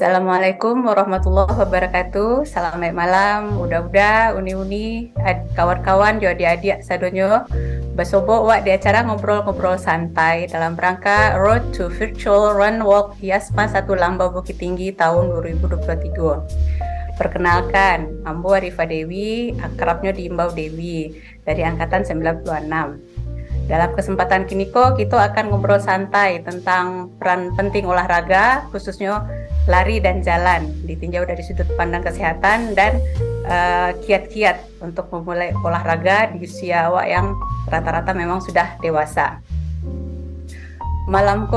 Assalamualaikum warahmatullahi wabarakatuh. Selamat malam, udah uni-uni, kawan-kawan, jo adik-adik sadonyo. Basobo wak di acara ngobrol-ngobrol santai dalam rangka Road to Virtual Run Walk IASMA 1 Lamba Bukit Tinggi tahun 2023. Perkenalkan, Ambo Arifa Dewi, akrabnya di Imbau Dewi, dari angkatan 96. Dalam kesempatan kiniko, kita akan ngobrol santai tentang peran penting olahraga, khususnya lari dan jalan, ditinjau dari sudut pandang kesehatan dan kiat-kiat untuk memulai olahraga di usia awak yang rata-rata memang sudah dewasa. Malam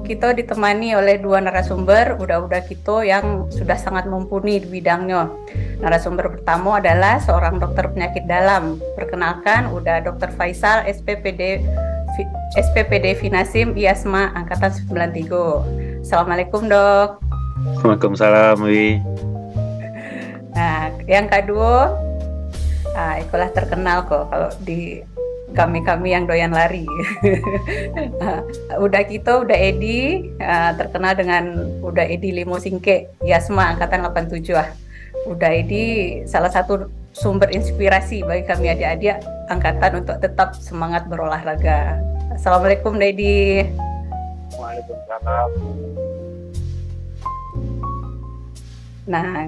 kita ditemani oleh dua narasumber, udah kita yang sudah sangat mumpuni di bidangnya. Narasumber pertama adalah seorang dokter penyakit dalam. Perkenalkan, udah Dr. Faisal, SPPD Finasim IASMA angkatan 93. Assalamualaikum, Dok. Waalaikumsalam, Wi. Nah, yang kedua, ikulah terkenal kok kalau di kami yang doyan lari. Udah Edi, terkenal dengan udah Edi Limo Singke, IASMA angkatan 87. Udah Edi salah satu sumber inspirasi bagi kami adik-adik angkatan untuk tetap semangat berolahraga. Assalamualaikum, Edi. Waalaikumsalam. Nah,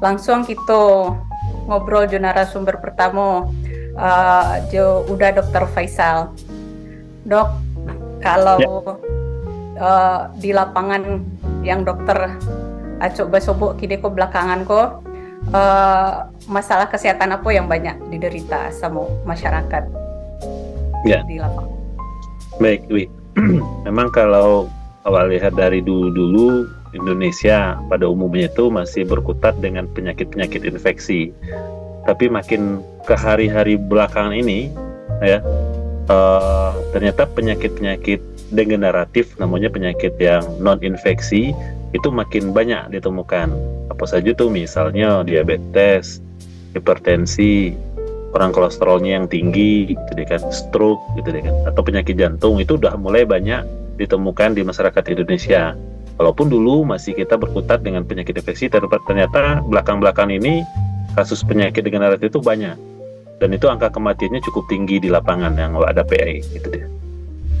langsung kita ngobrol jo narasumber pertama. Udah Dr. Faisal. Dok, kalau di lapangan yang dokter coba sobok kini ko belakangan masalah kesehatan apa yang banyak diderita sama masyarakat di lapangan? Baik, Wi. Memang kalau awal lihat dari dulu Indonesia pada umumnya itu masih berkutat dengan penyakit-penyakit infeksi. Tapi makin ke hari-hari belakangan ini, ternyata penyakit-penyakit degeneratif, namanya penyakit yang non-infeksi, itu makin banyak ditemukan. Apa saja tuh, misalnya diabetes, hipertensi, orang kolesterolnya yang tinggi, gitu deh kan, stroke, gitu deh kan, atau penyakit jantung itu udah mulai banyak ditemukan di masyarakat Indonesia. Walaupun dulu masih kita berkutat dengan penyakit infeksi, ternyata belakang-belakang ini kasus penyakit degeneratif itu banyak, dan itu angka kematiannya cukup tinggi di lapangan yang ada PI gitu deh.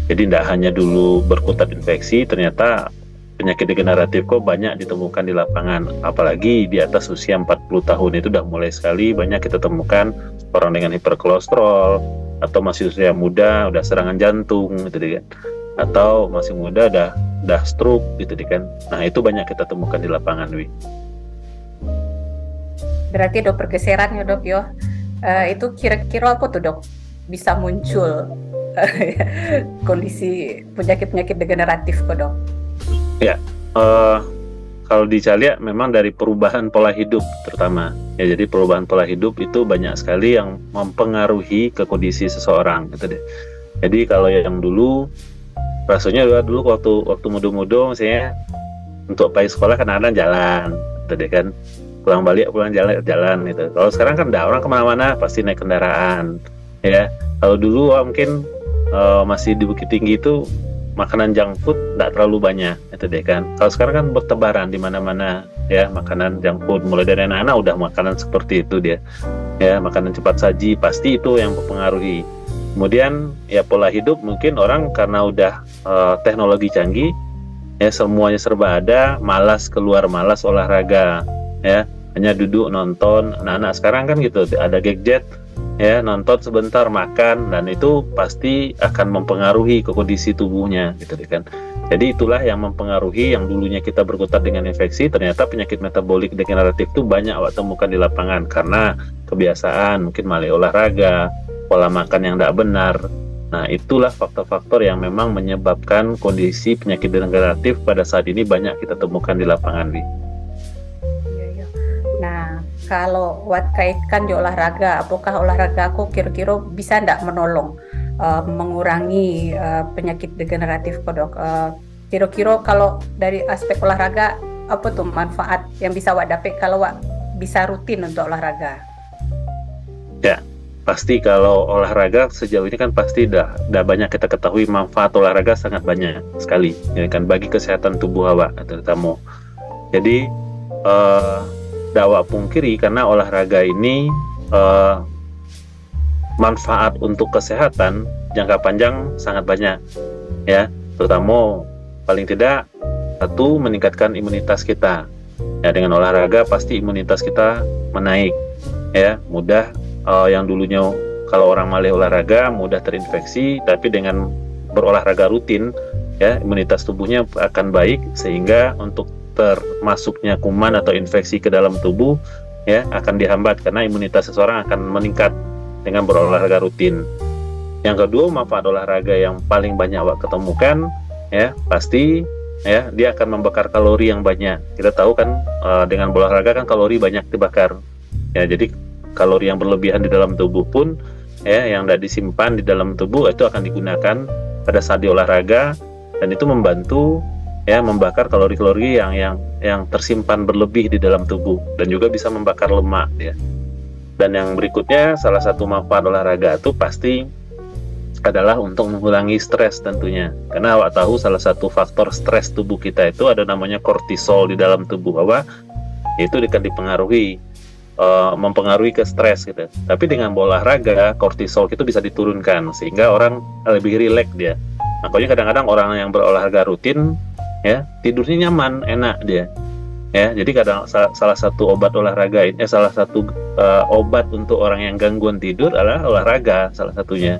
Jadi tidak hanya dulu berkutat infeksi, ternyata penyakit degeneratif banyak ditemukan di lapangan, apalagi di atas usia 40 tahun itu udah mulai sekali banyak kita temukan orang dengan hiperkolesterol, atau masih usia muda udah serangan jantung gitu deh kan, atau masih muda udah stroke gitu deh kan. Nah, itu banyak kita temukan di lapangan, Wi. Berarti dok pergeseran ya dok yo. Itu kira-kira apa tuh dok bisa muncul kondisi penyakit-penyakit degeneratif kok dok? Ya, kalau dicari memang dari perubahan pola hidup terutama. Ya, jadi perubahan pola hidup itu banyak sekali yang mempengaruhi ke kondisi seseorang gitu deh. Jadi kalau yang dulu rasanya dulu waktu muda-muda misalnya untuk pergi sekolah kadang-kadang jalan gitu deh kan. Pulang jalan gitu. Kalau sekarang kan orang kemana-mana pasti naik kendaraan, ya. Kalau dulu mungkin masih di Bukit Tinggi itu makanan junk food tidak terlalu banyak, itu deh kan. Kalau sekarang kan bertebaran di mana-mana, ya, makanan junk food. Mulai dari anak-anak udah makanan seperti itu dia, ya, makanan cepat saji pasti itu yang mempengaruhi. Kemudian ya pola hidup mungkin orang karena udah teknologi canggih, ya, semuanya serba ada, malas keluar, malas olahraga. Ya, hanya duduk nonton. Anak-anak sekarang kan gitu, ada gadget, ya, nonton sebentar, makan, dan itu pasti akan mempengaruhi ke kondisi tubuhnya gitu kan. Jadi itulah yang mempengaruhi. Yang dulunya kita berkutat dengan infeksi, ternyata penyakit metabolik degeneratif itu banyak awak temukan di lapangan karena kebiasaan, mungkin malas olahraga, pola makan yang tidak benar. Nah, itulah faktor-faktor yang memang menyebabkan kondisi penyakit degeneratif pada saat ini banyak kita temukan di lapangan, Wi. Kalau kaitkan di olahraga, apakah olahraga aku kira-kira bisa tidak menolong mengurangi penyakit degeneratif dok? Kira-kira kalau dari aspek olahraga apa tuh manfaat yang bisa wak dapat kalau wak bisa rutin untuk olahraga? Ya, pasti kalau olahraga sejauh ini kan pasti dah banyak kita ketahui manfaat olahraga sangat banyak sekali, ya kan, bagi kesehatan tubuh awak terutama. Jadi dakwah pungkiri karena olahraga ini eh, manfaat untuk kesehatan jangka panjang sangat banyak ya, terutama paling tidak satu meningkatkan imunitas kita ya, dengan olahraga pasti imunitas kita menaik ya, mudah yang dulunya kalau orang malas olahraga mudah terinfeksi, tapi dengan berolahraga rutin ya imunitas tubuhnya akan baik sehingga untuk termasuknya kuman atau infeksi ke dalam tubuh ya akan dihambat karena imunitas seseorang akan meningkat dengan berolahraga rutin. Yang kedua, manfaat olahraga yang paling banyak awak ketemukan ya pasti ya dia akan membakar kalori yang banyak. Kita tahu kan dengan berolahraga kan kalori banyak dibakar ya, jadi kalori yang berlebihan di dalam tubuh pun ya yang tidak disimpan di dalam tubuh itu akan digunakan pada saat di olahraga, dan itu membantu ya membakar kalori-kalori yang tersimpan berlebih di dalam tubuh, dan juga bisa membakar lemak ya. Dan yang berikutnya, salah satu manfaat olahraga itu pasti adalah untuk mengurangi stres tentunya, karena awak tahu salah satu faktor stres tubuh kita itu ada namanya kortisol di dalam tubuh awak, itu akan dipengaruhi mempengaruhi ke stres gitu. Tapi dengan berolahraga kortisol itu bisa diturunkan sehingga orang lebih rileks dia. Makanya kadang-kadang orang yang berolahraga rutin ya tidurnya nyaman, enak dia ya. Jadi kadang salah satu obat olahraga ini salah satu obat untuk orang yang gangguan tidur adalah olahraga salah satunya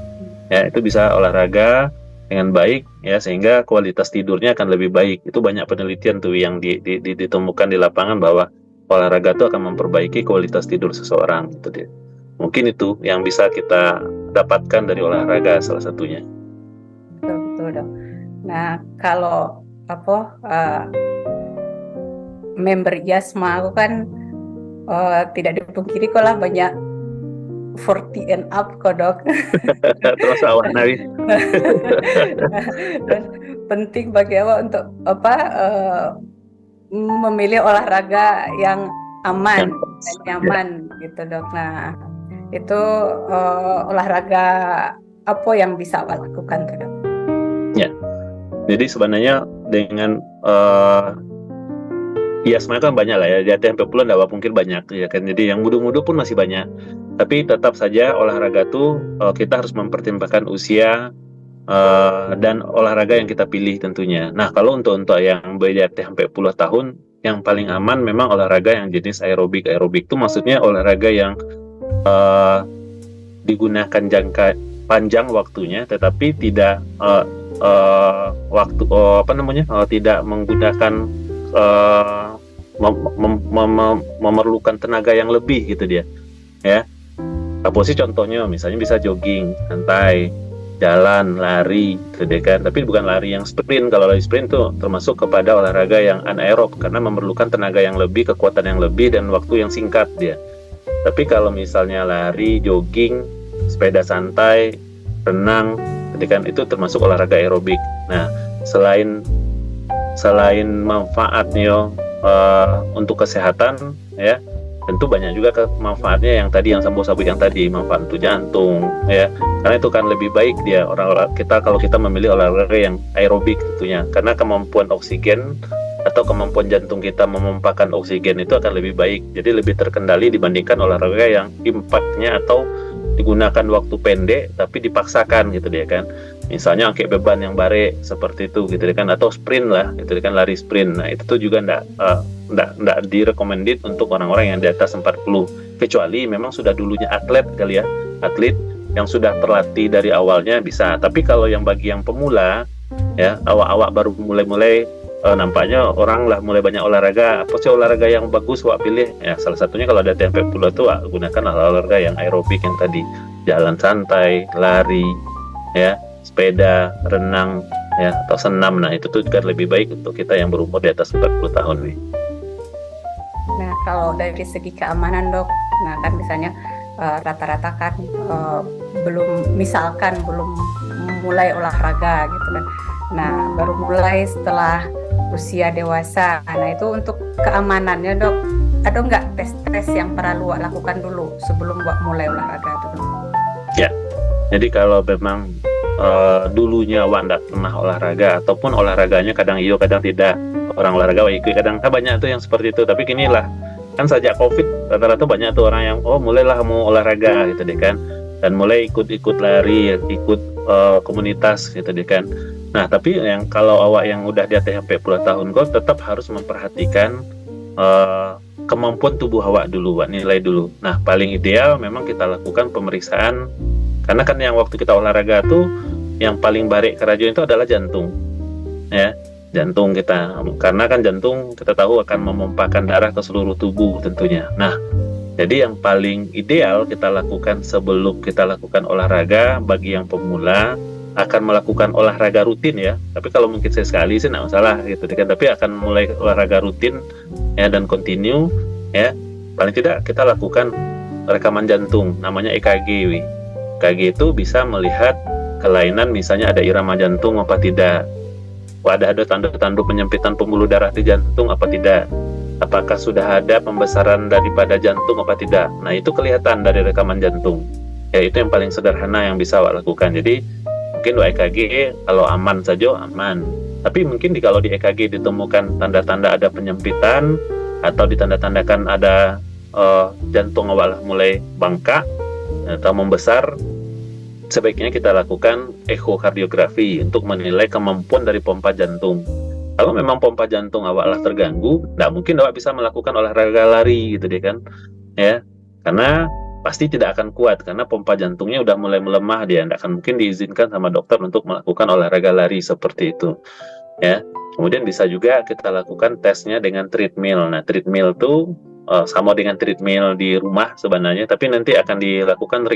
ya. Itu bisa olahraga dengan baik ya sehingga kualitas tidurnya akan lebih baik. Itu banyak penelitian tuh yang ditemukan di lapangan bahwa olahraga itu akan memperbaiki kualitas tidur seseorang gitu dia. Mungkin itu yang bisa kita dapatkan dari olahraga salah satunya. Betul dong. Nah kalau member IASMA aku kan tidak dipungkiri kok lah banyak 40 and up kok dok. Terus awak nari. Dan penting bagi awak untuk memilih olahraga yang aman dan nyaman gitu dok. Nah itu olahraga apa yang bisa awak lakukan tuh dok? Ya, jadi sebenarnya dengan IASMA kan banyak lah ya, di atas sampai puluhan dakwah mungkin banyak ya kan. Jadi yang muda-muda pun masih banyak. Tapi tetap saja olahraga tuh kita harus mempertimbangkan usia dan olahraga yang kita pilih tentunya. Nah kalau untuk yang beda sampai puluh tahun, yang paling aman memang olahraga yang jenis aerobik. Aerobik itu maksudnya olahraga yang digunakan jangka panjang waktunya, tetapi tidak tidak menggunakan memerlukan tenaga yang lebih gitu dia ya. Posisi contohnya misalnya bisa jogging santai, jalan, lari gitu deh kan. Tapi bukan lari yang sprint. Kalau lari sprint tuh termasuk kepada olahraga yang anaerob karena memerlukan tenaga yang lebih, kekuatan yang lebih, dan waktu yang singkat dia. Tapi kalau misalnya lari, jogging, sepeda santai, renang gitu kan, itu termasuk olahraga aerobik. Nah selain manfaatnya untuk kesehatan ya, tentu banyak juga manfaatnya yang tadi yang sabuk-sabuk yang tadi, manfaat untuk jantung ya, karena itu kan lebih baik dia orang kita kalau kita memilih olahraga yang aerobik tentunya, karena kemampuan oksigen atau kemampuan jantung kita memompakan oksigen itu akan lebih baik, jadi lebih terkendali dibandingkan olahraga yang impactnya atau digunakan waktu pendek tapi dipaksakan gitu dia kan. Misalnya angkat beban yang bare seperti itu gitu kan, atau sprint lah gitu kan, lari sprint. Nah itu tuh juga enggak direkomended untuk orang-orang yang di atas 40, kecuali memang sudah dulunya atlet kali ya, atlet yang sudah terlatih dari awalnya bisa. Tapi kalau yang bagi yang pemula ya, awak-awak baru mulai nampaknya orang lah mulai banyak olahraga, apa sih olahraga yang bagus wak pilih ya, salah satunya kalau ada tempe pula tuh gunakan olahraga yang aerobik yang tadi, jalan santai, lari ya, sepeda, renang ya, atau senam. Nah itu tuh juga lebih baik untuk kita yang berumur di atas 40 tahun nih. Nah kalau dari segi keamanan dok, nah kan misalnya rata-rata kan belum mulai olahraga gitu kan, nah baru mulai setelah usia dewasa. Nah itu untuk keamanannya dok, ada nggak tes yang perlu lakukan dulu sebelum mulai olahraga itu dok? Ya, jadi kalau memang dulunya awak tidak pernah olahraga ataupun olahraganya kadang iya kadang tidak, orang olahraga ikut, kadang banyak tuh yang seperti itu. Tapi kini lah kan sejak COVID rata-rata banyak tuh orang yang mulailah mau olahraga gitu deh kan, dan mulai ikut lari, ikut komunitas gitu deh kan. Nah tapi yang kalau awak yang udah di atas sampai puluh tahun kau tetap harus memperhatikan kemampuan tubuh awak dulu, awak nilai dulu. Nah paling ideal memang kita lakukan pemeriksaan, karena kan yang waktu kita olahraga tuh yang paling barik kerajuan itu adalah jantung, ya. Jantung kita, karena kan jantung kita tahu akan memompakan darah ke seluruh tubuh tentunya. Nah, jadi yang paling ideal kita lakukan sebelum kita lakukan olahraga bagi yang pemula akan melakukan olahraga rutin ya. Tapi kalau mungkin sekali sih nggak masalah gitu kan. Tapi akan mulai olahraga rutin ya dan continue ya. Paling tidak kita lakukan rekaman jantung, namanya EKG. EKG itu bisa melihat kelainan, misalnya ada irama jantung apa tidak. Ada tanda-tanda penyempitan pembuluh darah di jantung apa tidak, apakah sudah ada pembesaran daripada jantung apa tidak. Nah itu kelihatan dari rekaman jantung ya, itu yang paling sederhana yang bisa awak lakukan. Jadi mungkin EKG kalau aman saja aman, tapi mungkin kalau di EKG ditemukan tanda-tanda ada penyempitan atau ditanda-tandakan ada jantung awak mulai bengkak atau membesar, sebaiknya kita lakukan ekokardiografi untuk menilai kemampuan dari pompa jantung. Kalau memang pompa jantung awaklah terganggu, tidak mungkin awak bisa melakukan olahraga lari gitu deh kan, ya, karena pasti tidak akan kuat karena pompa jantungnya udah mulai melemah, dia tidak akan mungkin diizinkan sama dokter untuk melakukan olahraga lari seperti itu, ya. Kemudian bisa juga kita lakukan tesnya dengan treadmill. Nah treadmill itu sama dengan treadmill di rumah sebenarnya, tapi nanti akan dilakukan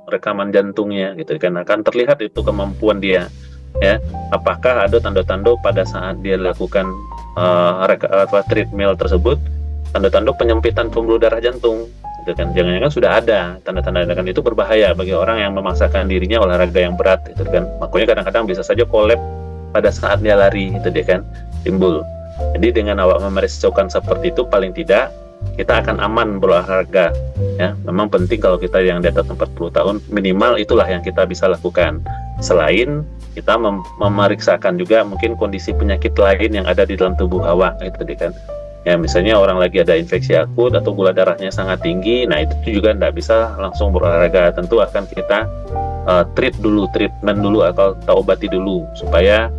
rekaman jantungnya gitu kan, akan terlihat itu kemampuan dia ya, apakah ada tanda-tanda pada saat dia lakukan treadmill tersebut, tanda-tanda penyempitan pembuluh darah jantung gitu kan. Jangan-jangan sudah ada tanda-tanda, kan itu berbahaya bagi orang yang memaksakan dirinya olahraga yang berat gitu kan. Makanya kadang-kadang bisa saja kolap pada saat dia lari gitu deh kan, timbul. Jadi dengan awak memeriksakan seperti itu, paling tidak kita akan aman berolahraga ya. Memang penting kalau kita yang di atas 40 tahun minimal itulah yang kita bisa lakukan. Selain kita memeriksakan juga mungkin kondisi penyakit lain yang ada di dalam tubuh awak itu kan. Ya misalnya orang lagi ada infeksi akut atau gula darahnya sangat tinggi, nah itu juga tidak bisa langsung berolahraga. Tentu akan kita treatment dulu atau kita obati dulu supaya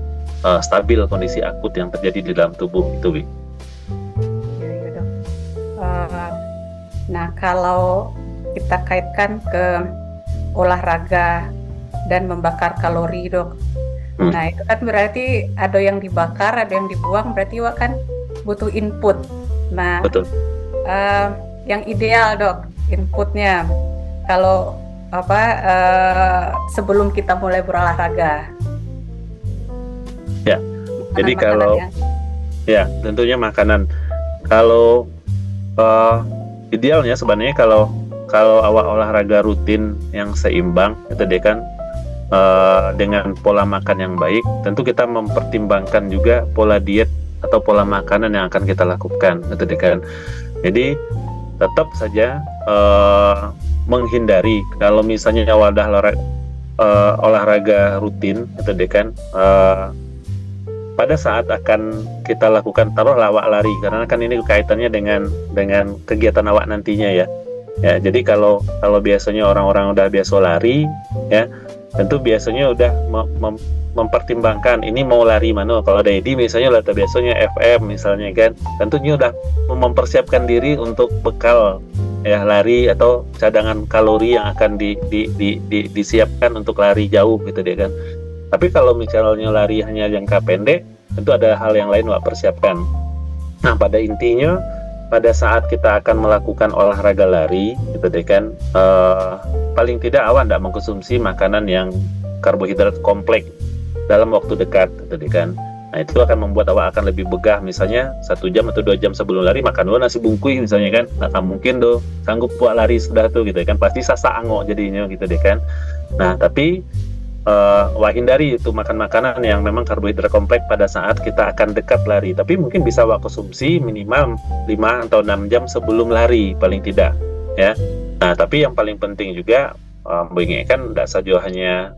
stabil kondisi akut yang terjadi di dalam tubuh itu. Nah, kalau kita kaitkan ke olahraga dan membakar kalori, Dok. Nah, itu kan berarti ada yang dibakar, ada yang dibuang, berarti Wak kan butuh input. Nah, betul. Yang ideal, Dok, inputnya kalau sebelum kita mulai berolahraga. Ya. Jadi kalau ya, tentunya makanan. Kalau idealnya sebenarnya kalau awak olahraga rutin yang seimbang itu deh kan, dengan pola makan yang baik, tentu kita mempertimbangkan juga pola diet atau pola makanan yang akan kita lakukan itu deh kan. Jadi tetap saja menghindari kalau misalnya awak olahraga rutin itu deh kan, pada saat akan kita lakukan taruhlah awak lari, karena kan ini kaitannya dengan kegiatan awak nantinya ya. Ya, jadi kalau biasanya orang-orang udah biasa lari ya, tentu biasanya udah mempertimbangkan ini mau lari mana. Kalau ada ID misalnya biasanya FM misalnya kan, tentunya udah mempersiapkan diri untuk bekal ya lari atau cadangan kalori yang akan disiapkan untuk lari jauh gitu deh kan. Tapi kalau misalnya lari hanya jangka pendek, tentu ada hal yang lain Wak persiapkan. Nah, pada intinya, pada saat kita akan melakukan olahraga lari, gitu deh kan, paling tidak awak tidak mengkonsumsi makanan yang karbohidrat kompleks dalam waktu dekat, gitu deh kan. Nah, itu akan membuat awak akan lebih begah. Misalnya 1 jam atau 2 jam sebelum lari makan dulu nasi bungkui misalnya kan, nggak mungkin doh sanggup buat lari sudah tuh gitu kan, pasti sasa angok jadinya gitu deh kan. Nah, tapi hindari itu makan makanan yang memang karbohidrat kompleks pada saat kita akan dekat lari. Tapi mungkin bisa konsumsi minimal 5 atau 6 jam sebelum lari paling tidak ya. Nah tapi yang paling penting juga mengingatkan tidak saja hanya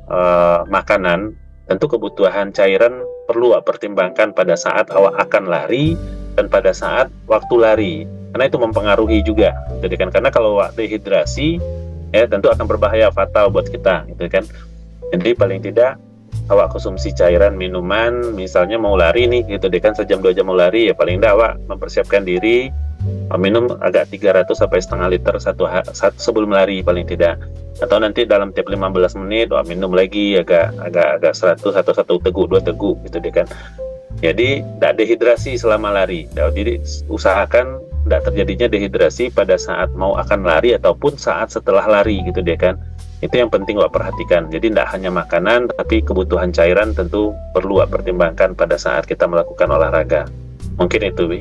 makanan, tentu kebutuhan cairan perlu awak pertimbangkan pada saat awak akan lari dan pada saat waktu lari, karena itu mempengaruhi juga. Jadi kan, karena kalau awak dehidrasi ya tentu akan berbahaya, fatal buat kita gitu kan. Jadi paling tidak awak konsumsi cairan, minuman, misalnya mau lari nih gitu deh kan, sejam 2 jam mau lari ya paling tidak awak mempersiapkan diri minum agak 300 sampai setengah liter sebelum lari paling tidak, atau nanti dalam tiap 15 menit awak minum lagi agak 100 atau 1 teguk 2 teguk gitu deh kan. Jadi tidak dehidrasi selama lari. Jadi usahakan tidak terjadinya dehidrasi pada saat mau akan lari ataupun saat setelah lari gitu deh kan. Itu yang penting awak perhatikan. Jadi tidak hanya makanan, tapi kebutuhan cairan tentu perlu awak pertimbangkan pada saat kita melakukan olahraga. Mungkin itu, Wi.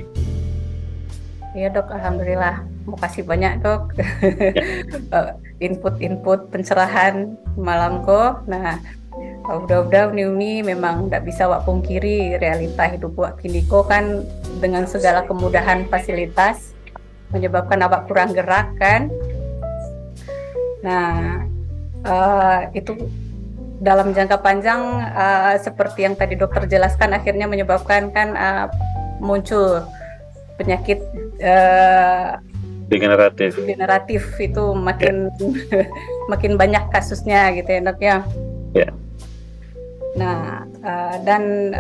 Iya dok, alhamdulillah. Makasih banyak dok. Input-input pencerahan malamku. Nah, udah Uni memang tidak bisa awak pungkiri realita hidup awak kini kan dengan segala kemudahan fasilitas menyebabkan awak kurang gerak kan. Nah, itu dalam jangka panjang seperti yang tadi dokter jelaskan akhirnya menyebabkan kan muncul penyakit degeneratif itu makin makin banyak kasusnya gitu ya dok ya. Yeah. Nah, dan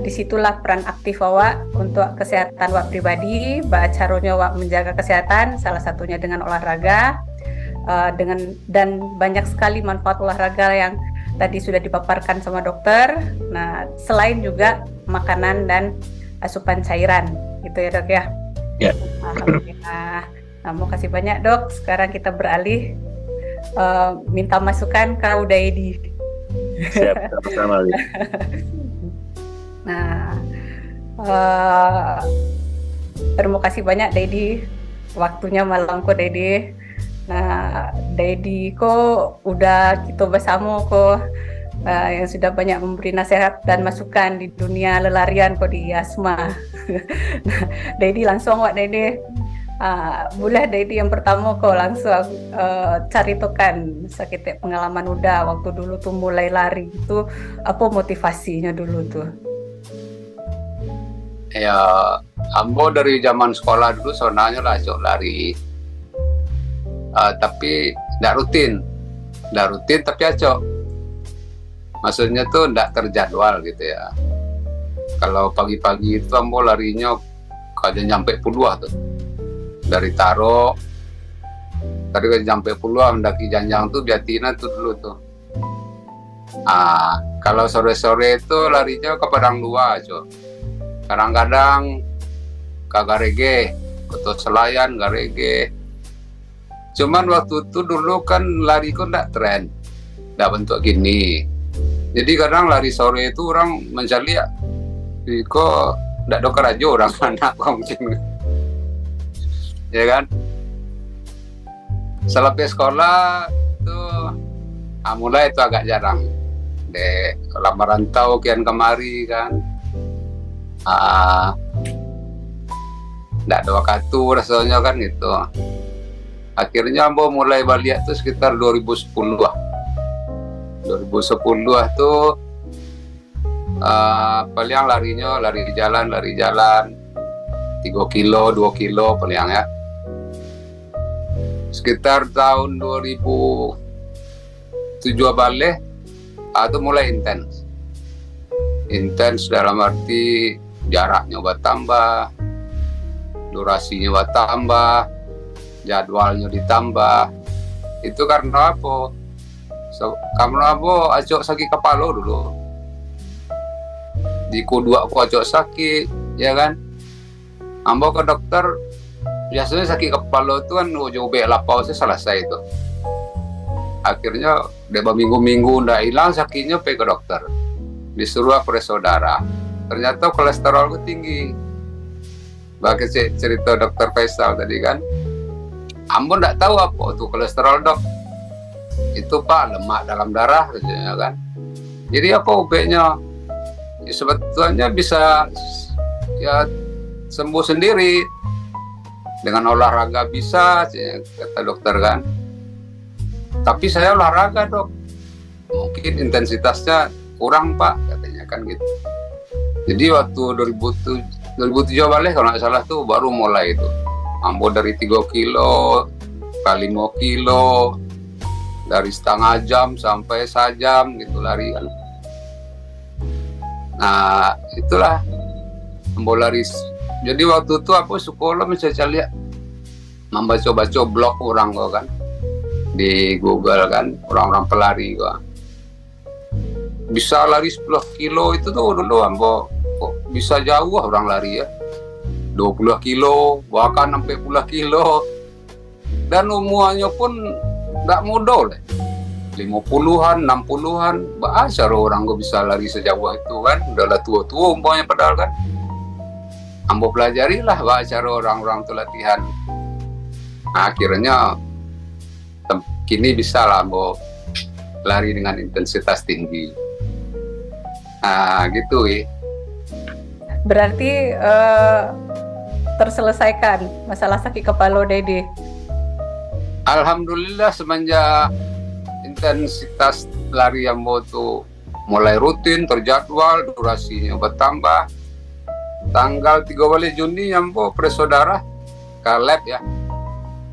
disitulah peran aktif awak untuk kesehatan awak pribadi, caranya awak menjaga kesehatan, salah satunya dengan olahraga, dan banyak sekali manfaat olahraga yang tadi sudah dipaparkan sama dokter. Nah, selain juga makanan dan asupan cairan, gitu ya dok ya. Ya. Alhamdulillah. Nah, mau kasih banyak dok. Sekarang kita beralih minta masukan ke Udaidi. Siap, sama-sama. Nah, terima kasih banyak Dedi, waktunya malamku Dedi. Nah, Dedi kok udah kita bersama kok yang sudah banyak memberi nasihat dan masukan di dunia lelarian kok di asma. Nah, Dedi langsung wak Dedi. Boleh Dedi yang pertama kok langsung ceritakan sakit pengalaman udah waktu dulu tuh mulai lari itu, apa motivasinya dulu tuh? Ya, ambo dari zaman sekolah dulu sonanya lah cok lari, tapi tidak rutin tapi acok. Maksudnya tuh tidak terjadwal gitu ya. Kalau pagi-pagi itu ambo larinya kadang nyampe puluhan tuh. Dari Taro tadi kan sampai Puluhan mendaki Janjang tuh Biatina tuh dulu tuh. Kalau sore-sore itu larinya ke Padang Luar cok. Kadang-kadang ke Garege, ke Selayan, Garege. Cuman waktu itu dulu kan lari kok nggak tren, nggak bentuk gini. Jadi kadang lari sore itu orang mencari ya, kok nggak dokter aja orang anak mungkin. Ya kan, selesai sekolah itu mulai itu agak jarang deh, kalau merantau kian kemari kan nggak ada waktu rasanya kan gitu. Akhirnya ambo mulai balik tuh sekitar 2010 tuh paling larinya lari jalan 3 kilo 2 kilo paling ya. Sekitar tahun 2007 balik itu mulai intens dalam arti jaraknya bertambah, durasinya bertambah, jadwalnya ditambah. Itu karena apa? Karena apa? Acok sakit kepala dulu, di kedua aku acok sakit ya kan. Ambo ke dokter, biasanya sakit kepala itu kan ujung lapau selesai itu. Akhirnya udah minggu-minggu udah hilang sakitnya, pergi ke dokter, disuruh periksa darah. Ternyata kolesterolku tinggi. Bagi cerita dokter Faisal tadi kan, Ambo nggak tahu apa itu kolesterol dok. Itu pak lemak dalam darah katanya kan. Jadi apa obatnya? Ya, sebetulnya bisa ya sembuh sendiri dengan olahraga bisa, kata dokter kan. Tapi saya olahraga dok, mungkin intensitasnya kurang pak, katanya kan gitu. Jadi waktu 2007 balik kalau nggak salah tuh baru mulai itu. Ambo dari 3 kilo ke 5 kilo, dari setengah jam sampai sejam gitu lari kan. Nah itulah Ambo lari. Jadi waktu itu aku sekolah misalnya lihat membaca-baca blog orang kok kan di Google kan, orang-orang pelari kok bisa lari 10 kilo itu tuh dulu Ambo kok bisa jauh orang lari ya, 20 kilo bahkan sampai puluh kilo, dan umurnya pun nggak muda lah, 50-an 60-an bahasa orang gue bisa lari sejauh itu kan, udahlah tua-tua umpamanya padahal kan. Ambo pelajari lah bahasa orang-orang itu latihan. Nah, akhirnya kini bisa lah Ambo lari dengan intensitas tinggi. Nah gitu ya. Berarti terselesaikan masalah sakit kepala Dedi. Alhamdulillah semenjak intensitas lari Ambo tuh mulai rutin, terjadwal, durasinya bertambah. Tanggal 13 Juni Ambo periksa darah ke lab ya.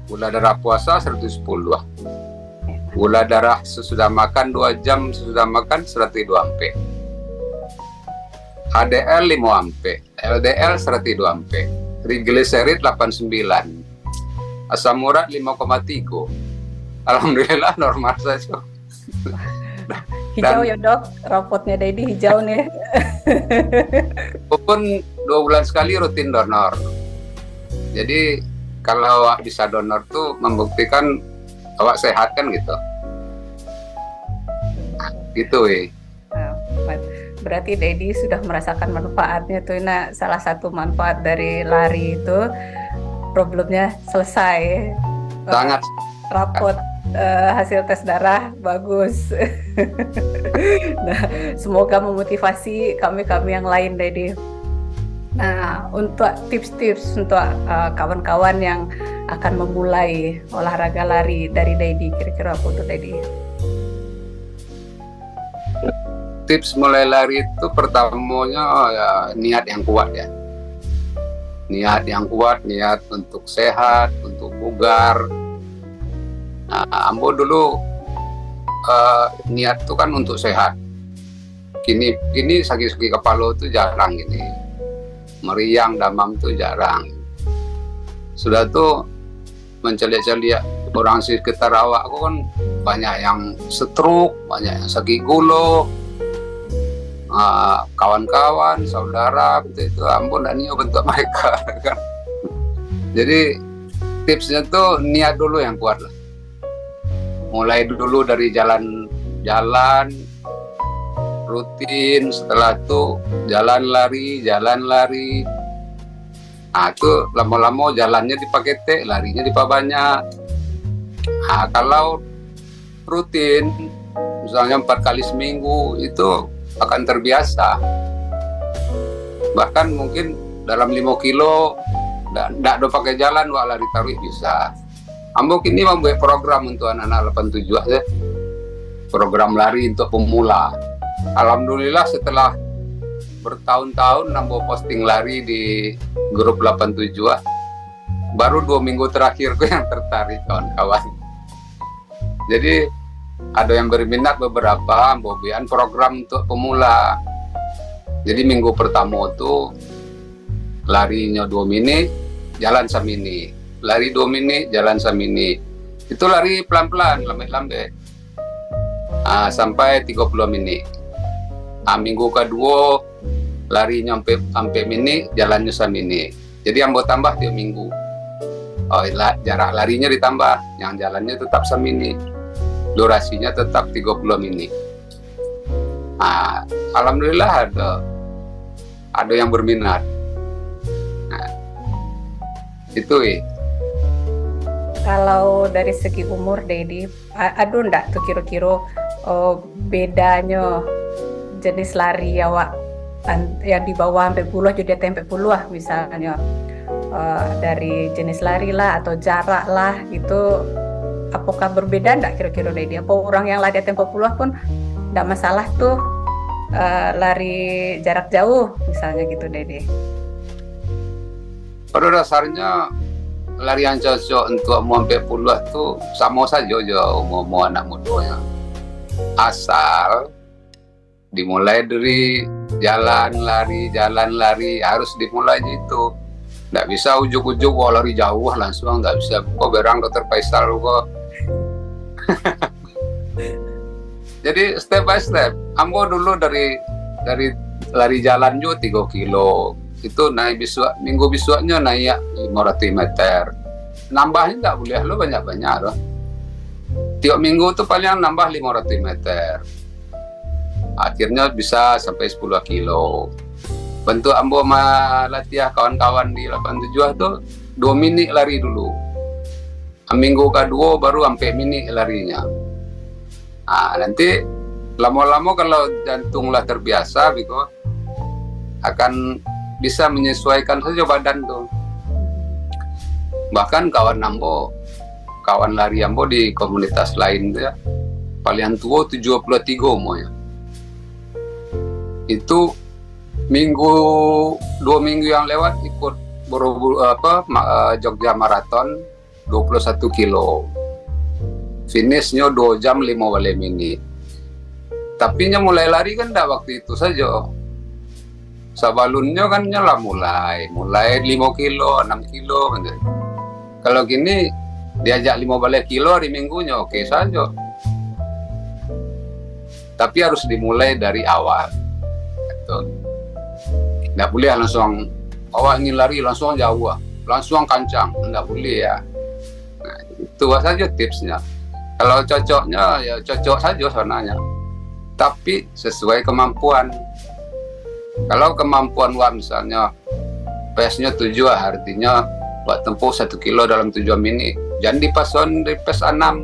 Gula darah puasa 110 lah. Gula darah sesudah makan 2 jam sesudah makan 102 ampere. HDL 5 ampere, LDL 102 ampere, trigliserid 89, asam urat 5,3. Alhamdulillah normal saja. Hijau ya dok, rapotnya Dedi hijau nih. Walaupun 2 bulan sekali rutin donor. Jadi kalau awak bisa donor tuh membuktikan awak sehat kan gitu. Gitu Berarti Dedi sudah merasakan manfaatnya tuh. Nah, salah satu manfaat dari lari itu problemnya selesai. Sangat. Rapot hasil tes darah bagus. Nah, semoga memotivasi kami-kami yang lain Dedi. Nah, untuk tips-tips untuk kawan-kawan yang akan memulai olahraga lari dari Dedi, kira-kira apa untuk Dedi? Tips mulai lari itu pertamanya ya niat yang kuat ya. Niat yang kuat, niat untuk sehat, untuk bugar. Nah, Ambo dulu niat itu kan untuk sehat. Kini sakit-sakit kepala itu jarang gini. Meriang, damam itu jarang. Sudah tuh menceliak-celiak orang sekitar awak aku kan banyak yang stroke, banyak yang sakit gula. Kawan-kawan, saudara, itu ampun dan niat bentuk mereka kan. Jadi tipsnya tuh niat dulu yang kuat lah. Mulai dulu dari jalan rutin, setelah itu jalan lari. Nah itu lama-lama jalannya dipakai larinya diperbanyak. Nah kalau rutin, misalnya 4 kali seminggu itu akan terbiasa. Bahkan mungkin dalam 5 kilo tidak ada pakai jalan wah lari taruh bisa. Ambo kini membuat program untuk anak-anak 87 aja. Program lari untuk pemula. Alhamdulillah setelah bertahun-tahun Ambo posting lari di grup 87 baru 2 minggu terakhir yang tertarik kawan-kawan. Jadi ada yang berminat beberapa bobian program untuk pemula. Jadi minggu pertama itu larinya 2 menit, jalan samini. Lari 2 menit, jalan samini. Itu lari pelan-pelan, lambat-lambat. Sampai 30 menit. Minggu kedua larinya sampai menit, jalannya samini. Jadi Ambo tambah 2 minggu. Jarak larinya ditambah, yang jalannya tetap samini. Durasinya tetap 30 menit. Alhamdulillah ada yang berminat. Nah, itu Kalau dari segi umur Dedi, ada enggak tuh kira-kira bedanya jenis lari awak yang di bawah sampai puluh jadi sampai puluh lah misalnya dari jenis lari lah atau jarak lah itu. Apakah berbeda enggak kira-kira Dedi? Apa orang yang lari tempo puluh pun enggak masalah tuh lari jarak jauh misalnya gitu Dede? Pada dasarnya lari yang cocok untuk mau sampai puluh tuh sama saja mau anak mudanya. Asal dimulai dari jalan lari harus dimulai gitu. Nggak bisa ujuk-ujuk lari jauh langsung, nggak bisa. Kok berang Dokter Faisal kok. Jadi step by step. Ambo dulu dari lari jalan juga 3 kilo. Itu naik minggu besoknya naik 500 meter. Nambahnya nggak boleh lo banyak-banyak loh. Tiap minggu tuh paling nambah 500 meter. Akhirnya bisa sampai 10 kilo. Bentuk ambo latihan kawan-kawan di 87 tuh 2 mini lari dulu. Minggu kedua baru sampai mini larinya. Nanti lama-lama kalau jantunglah terbiasa Biko akan bisa menyesuaikan saja badan tuh. Bahkan kawan lari ambo di komunitas lain tuh ya, paling tua 73 umurnya. Itu 2 minggu yang lewat ikut Jogja Marathon 21 kilo. Finishnya 2 jam 15 menit. Tapi mulai lari kan enggak waktu itu saja. Sabalunnya kan nyala mulai 5 kilo, 6 kilo. Kalau gini diajak 15 kilo hari minggunya oke saja. Tapi harus dimulai dari awal. Gitu. Nggak boleh langsung ingin lari langsung jauh, langsung kancang. Nggak boleh ya. Nah, itu saja tipsnya. Kalau cocoknya ya cocok saja sananya. Tapi sesuai kemampuan. Kalau kemampuan misalnya pace-nya 7 artinya buat tempuh 1 kilo dalam 7 menit. Jangan dipason di pace 6.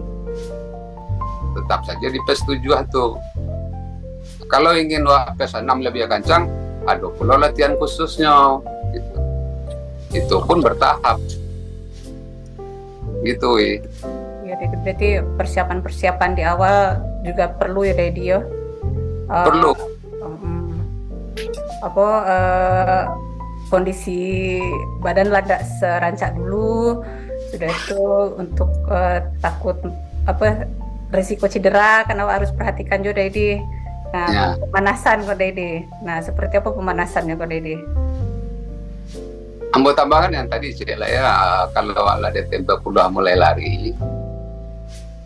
Tetap saja di pace 7 tuh. Kalau ingin pace 6 lebih kencang, ada pula latihan khususnya. Gitu. Itu pun bertahap. Gitu Ya, berarti persiapan di awal juga perlu ya Dedi ya? Perlu. Kondisi badan lada serancak dulu, sudah itu untuk takut risiko cedera karena harus perhatikan juga Dedi. Nah, ya. Pemanasan kok Dedi. Nah, seperti apa pemanasannya kok Dedi? Ambo tambahkan yang tadi cerita ya, kalau ada tempo udah mulai lari,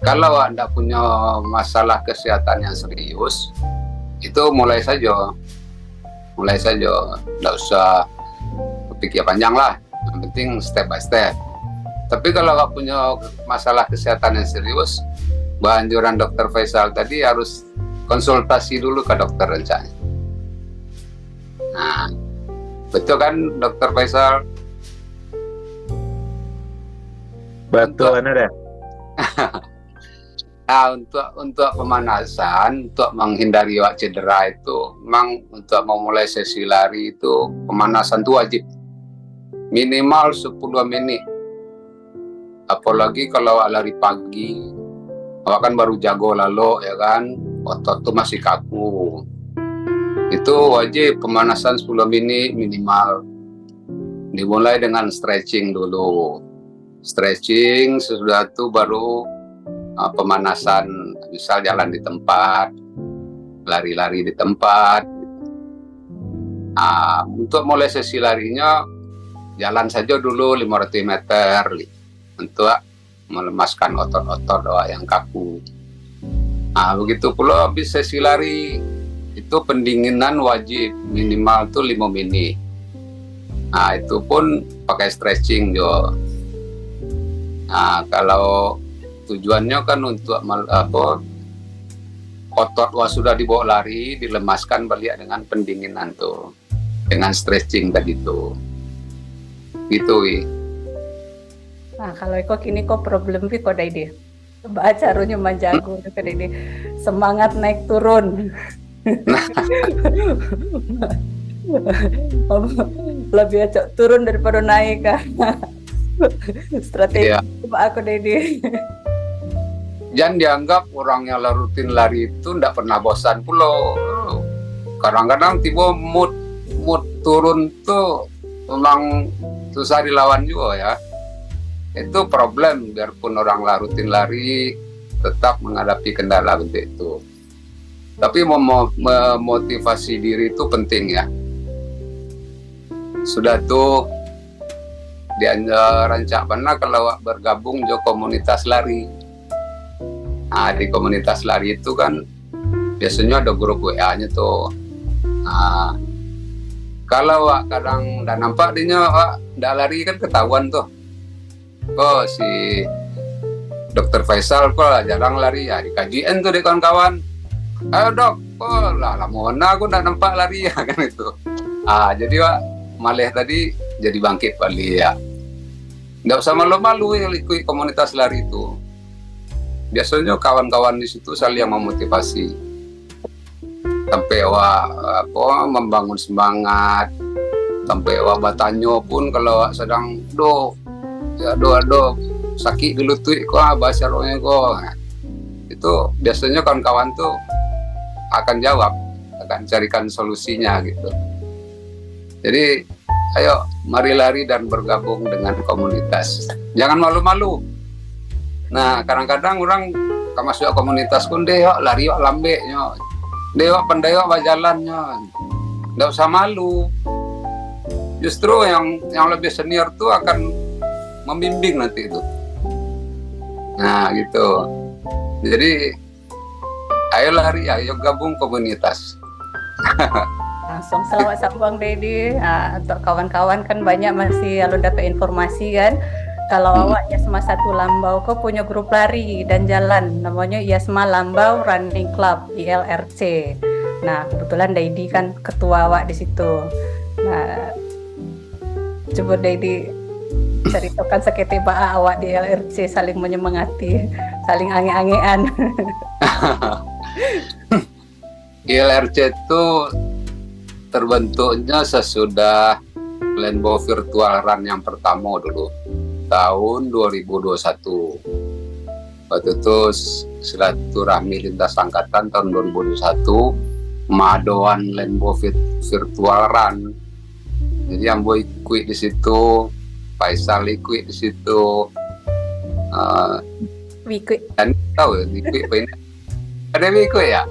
kalau Anda punya masalah kesehatan yang serius, itu mulai saja, nggak usah pikir panjang lah, yang penting step by step. Tapi kalau nggak punya masalah kesehatan yang serius, anjuran Dokter Faisal tadi harus konsultasi dulu ke dokter rencana. Nah, betul kan Dokter Faisal? Betul ada. Nah, untuk pemanasan, untuk menghindari cedera itu, memang untuk memulai sesi lari itu pemanasan itu wajib minimal 10 menit. Apalagi kalau lari pagi, kan baru jago lalu ya kan, otot tuh masih kaku. Itu wajib pemanasan 10 menit minimal. Dimulai dengan stretching dulu. Stretching sesudah itu baru pemanasan, misal jalan di tempat, lari-lari di tempat. Untuk mulai sesi larinya, jalan saja dulu 500 meter untuk melemaskan otot-otot yang kaku. Begitu pula habis sesi lari, itu pendinginan wajib minimal tuh 5 menit. Itu pun pakai stretching jo. Kalau tujuannya kan untuk otot sudah dibawa lari, dilemaskan balik dengan pendinginan tuh, dengan stretching tadi tuh. Gitu Nah, kalau kini problem kok ide. Baca runya manjago kan ini semangat naik turun. Lebih acak turun daripada naik kan. Strategi aku Dedi. Jangan dianggap orang yang rutin lari itu tidak pernah bosan pula. kadang-kadang tiba mood turun tuh memang susah dilawan juga ya. Itu problem, biarpun orang rutin lari tetap menghadapi kendala bentuk itu. Tapi memotivasi diri itu penting ya. Sudah tuh rancak pernah kalau bergabung di komunitas lari. Nah, di komunitas lari itu kan biasanya ada grup WA-nya tuh. Nah, kalau kadang udah nampak dia udah lari kan ketahuan tuh. Kok si Dokter Faisal kok jarang lari ya, dikajian tuh deh kawan-kawan. Ayo dok, kok lah mana aku nggak nampak lari ya kan itu. Jadi malah tadi jadi bangkit balik ya. Nggak usah malu-malu yang ikut komunitas lari itu. Biasanya kawan-kawan di situ saling memotivasi. Sampai membangun semangat. Sampai batanyo pun kalau sedang aduh sakit di lutut kok bahasa rohnya kok. Itu biasanya kawan-kawan tuh akan jawab, akan carikan solusinya gitu. Jadi ayo mari lari dan bergabung dengan komunitas. Jangan malu-malu. Nah, kadang-kadang orang masuk komunitas pun deh lari lambe nyo. Deh pandai jalan nyo. Nggak usah malu. Justru yang lebih senior tuh akan membimbing nanti itu. Nah, gitu. Jadi ayo lari, ayo gabung komunitas. Langsung selamat sambung Dedi. Untuk kawan-kawan kan banyak masih lalu dapat informasi kan. Kalau awak Yasma 1 Lambau kok punya grup lari dan jalan namanya Yasma Lambau Running Club ILRC. Nah, kebetulan Dedi kan ketua awak di situ. Nah, coba Dedi ceritakan seketiba awak di LRC saling menyemangati, saling ange-angean. ILRC itu terbentuknya sesudah Rainbow Virtual Run yang pertama dulu tahun 2021. Waktu itu silaturahmi lintas angkatan tahun 2021 Madoan Rainbow Virtual Run. Jadi yang boy ikut di situ, Faisal ikut di situ, Wikut. dan tahu ikut apa ini? Ada ikut ya?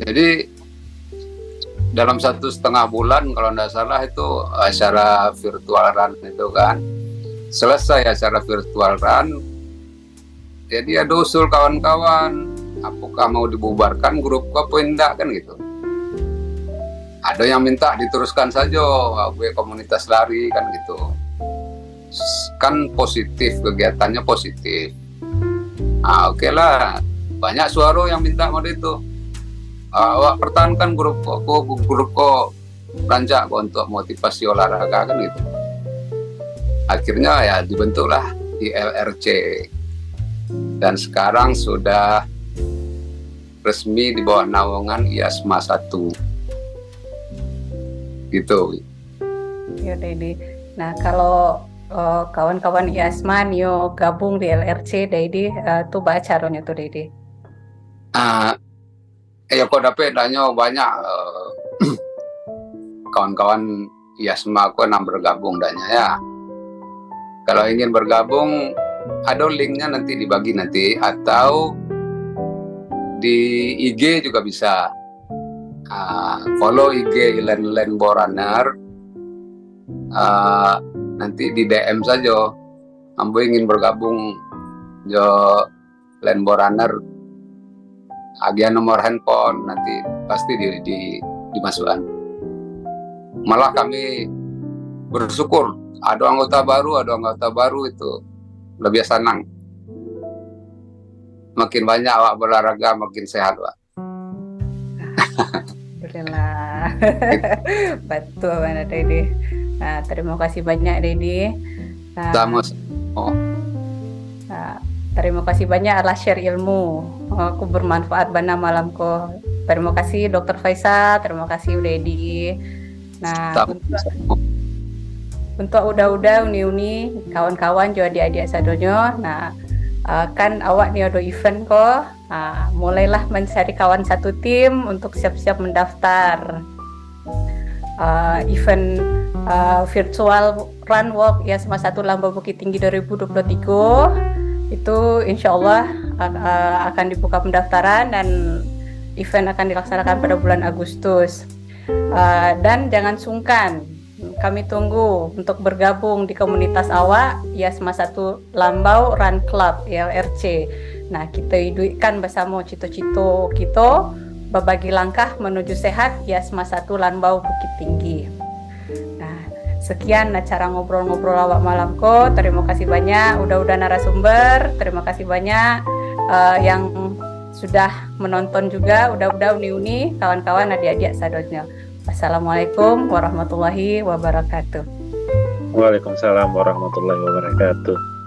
Jadi dalam 1,5 bulan kalau tidak salah itu acara virtual run itu kan selesai acara virtual run. Jadi ada usul kawan-kawan, apakah mau dibubarkan grup apa enggak kan gitu. Ada yang minta diteruskan saja gue komunitas lari kan gitu. Kan positif, kegiatannya positif. Oke lah, banyak suara yang minta model itu. Awak pertahankan grup kok rancak untuk motivasi olahraga kan gitu. Akhirnya ya dibentuklah ILRC dan sekarang sudah resmi di bawah naungan Yasma 1 gitu. Ya Dedi. Nah kalau kawan-kawan Yasma nyo gabung di LRC Dedi, tuh baca caranya tuh Dedi. Ya kok dapat tanya banyak kawan-kawan Yasma aku yang bergabung danya ya. Kalau ingin bergabung ada linknya nanti dibagi nanti atau di IG juga bisa. Follow IG Rainbow Runner, nanti di DM saja. Ambo ingin bergabung jo Rainbow Runner, agian nomor handphone nanti pasti dimasukkan. Malah kami bersyukur ada anggota baru itu lebih senang. Makin banyak awak berolahraga makin sehat Pak. Alhamdulillah. Betul mana Dedi. Nah, terima kasih banyak Dedi. Terima kasih banyak atas share ilmu. Aku bermanfaat bana malamku. Terima kasih Dr. Faisal, terima kasih Dedi. Nah, untuk udah uni-uni kawan-kawan juga adik-adik sadonyo. Nah, Kan awak nih ada event kok, mulailah mencari kawan satu tim untuk siap-siap mendaftar event virtual run walk YASMA 1 Lambau Bukit Tinggi 2023. Itu insya Allah akan dibuka pendaftaran dan event akan dilaksanakan pada bulan Agustus. Dan jangan sungkan, kami tunggu untuk bergabung di komunitas awak YASMA 1 Lambau Run Club YLRC. Nah, kita hidupkan bersama cito-cito kita berbagi langkah menuju sehat YASMA 1 Lambau Bukit Tinggi. Nah, sekian acara ngobrol-ngobrol awak malam ko. Terima kasih banyak udah narasumber. Terima kasih banyak yang sudah menonton juga. Udah uni-uni kawan-kawan adik-adik sadonyo. Assalamualaikum warahmatullahi wabarakatuh. Waalaikumsalam warahmatullahi wabarakatuh.